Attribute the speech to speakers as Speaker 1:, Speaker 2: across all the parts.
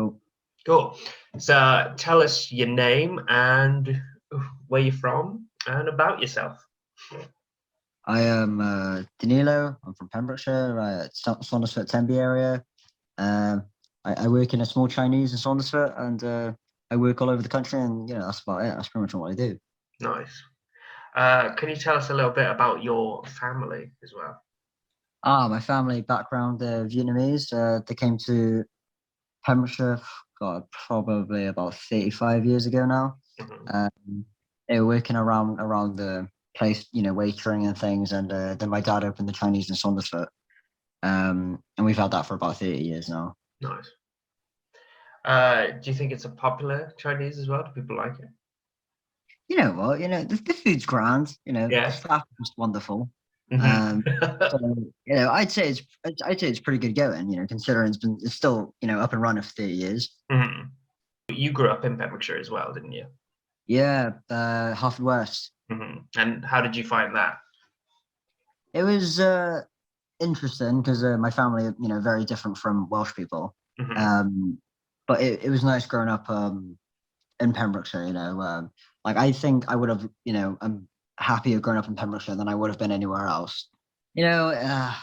Speaker 1: Cool.
Speaker 2: Cool. So tell us your name and where you're from and about yourself.
Speaker 1: I am Danilo. I'm from Pembrokeshire, Saundersfoot, Tenby area. Um, I work in a small Chinese in Saundersfoot, and I work all over the country, and that's about it. That's pretty much what I do.
Speaker 2: Nice. Can you tell us a little bit about your family as well?
Speaker 1: My family background, they're Vietnamese. They came to Pembrokeshire, God, probably about 35 years ago now.
Speaker 2: Mhm.
Speaker 1: Um, they were working around the place, waitering and things, and then my dad opened the Chinese in Saundersfoot. And we've had that for about 30 years now.
Speaker 2: Nice. Do you think it's a popular Chinese as well? Do people like it?
Speaker 1: You know what? The food's grand. The
Speaker 2: Yeah.
Speaker 1: staff is just wonderful.
Speaker 2: Mhm.
Speaker 1: Um, so I'd say it's pretty good going. Considering it's still up and running for 30 years.
Speaker 2: Mhm. You grew up in Pembrokeshire as well, didn't you?
Speaker 1: Yeah, Halford West.
Speaker 2: And how did you find that?
Speaker 1: It was interesting because my family, very different from Welsh people.
Speaker 2: Mhm.
Speaker 1: Um, but it was nice growing up in Pembrokeshire. Like I think I would have, I'm happier growing up in Pembrokeshire than I would have been anywhere else. I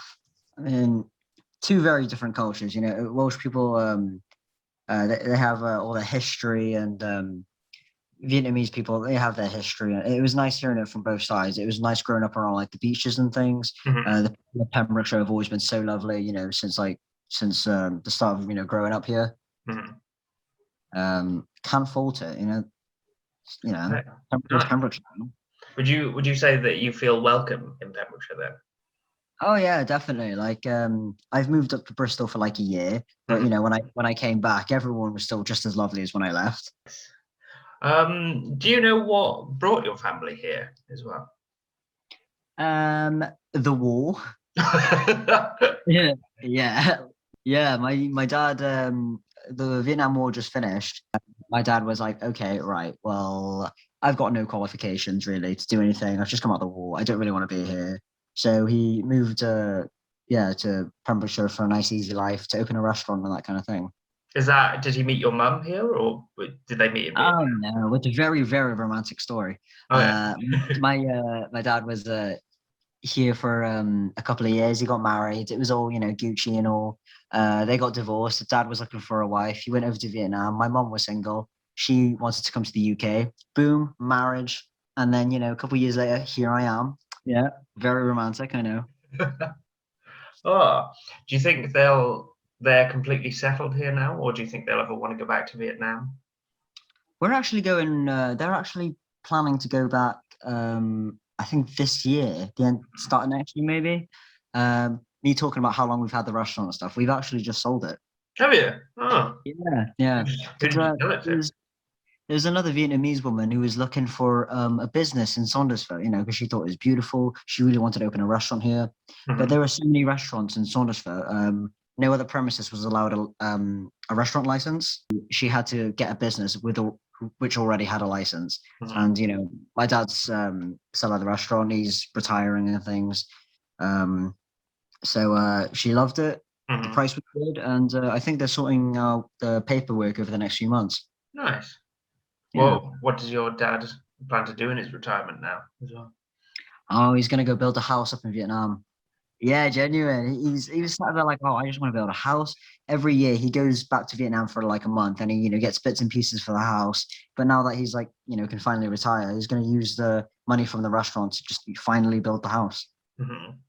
Speaker 1: mean, two very different cultures. Welsh people, they have all their history, and Vietnamese people, they have their history. And it was nice hearing it from both sides. It was nice growing up around like the beaches and things.
Speaker 2: Mhm.
Speaker 1: The Pembrokeshire have always been so lovely, since the start of growing up here.
Speaker 2: Mhm.
Speaker 1: Can't fault it.
Speaker 2: Okay.
Speaker 1: Pembrokeshire's
Speaker 2: Nice.
Speaker 1: Pembrokeshire.
Speaker 2: Would you say that you feel welcome in Pembrokeshire then?
Speaker 1: Oh yeah, definitely. Like I've moved up to Bristol for like a year, but
Speaker 2: Mhm.
Speaker 1: when I came back, everyone was still just as lovely as when I left.
Speaker 2: Do you know what brought your family here as well?
Speaker 1: The war. Yeah, yeah, yeah. My dad. The Vietnam War just finished. My dad was like, okay, right. Well, I've got no qualifications really to do anything. I've just come out of the war. I don't really want to be here. So he moved. Yeah, to Pembrokeshire for a nice, easy life, to open a restaurant and that kind of thing.
Speaker 2: Did he meet your mum here or did they meet in
Speaker 1: Oh
Speaker 2: Vietnam?
Speaker 1: no, it's a very, very romantic story.
Speaker 2: Oh yeah.
Speaker 1: My dad was here for a couple of years. He got married. It was all Gucci and all. They got divorced. Dad was looking for a wife. He went over to Vietnam. My mom was single. She wanted to come to the UK. Boom, marriage. And then a couple of years later, here I am. Yeah, very romantic. I know.
Speaker 2: Oh, do you think they're completely settled here now, or do you think they'll ever want to go back to Vietnam?
Speaker 1: We're actually going. They're actually planning to go back. I think this year, the end, start of next year, maybe. Me talking about how long we've had the restaurant and stuff. We've actually just sold it.
Speaker 2: Have you? Oh,
Speaker 1: Yeah, yeah.
Speaker 2: who
Speaker 1: Because
Speaker 2: did you sell it to?
Speaker 1: there's another Vietnamese woman who was looking for a business in Saundersfoot, because she thought it was beautiful. She really wanted to open a restaurant here, but
Speaker 2: Mhm.
Speaker 1: there were so many restaurants in Saundersfoot. No other premises was allowed a restaurant license. She had to get a business which already had a license.
Speaker 2: Mhm.
Speaker 1: And my dad's still at the restaurant. He's retiring and things. So she loved it. The
Speaker 2: Mhm.
Speaker 1: price was good, and I think they're sorting out the paperwork over the next few months.
Speaker 2: Nice.
Speaker 1: Yeah.
Speaker 2: Well, what does your dad plan to do in his retirement now as well?
Speaker 1: Oh, he's gonna go build a house up in Vietnam. Yeah, genuine. He was sort of like, oh, I just want to build a house. Every year he goes back to Vietnam for like a month, and he gets bits and pieces for the house. But now that he's like can finally retire, he's gonna use the money from the restaurant to just finally build the house.
Speaker 2: Mhm.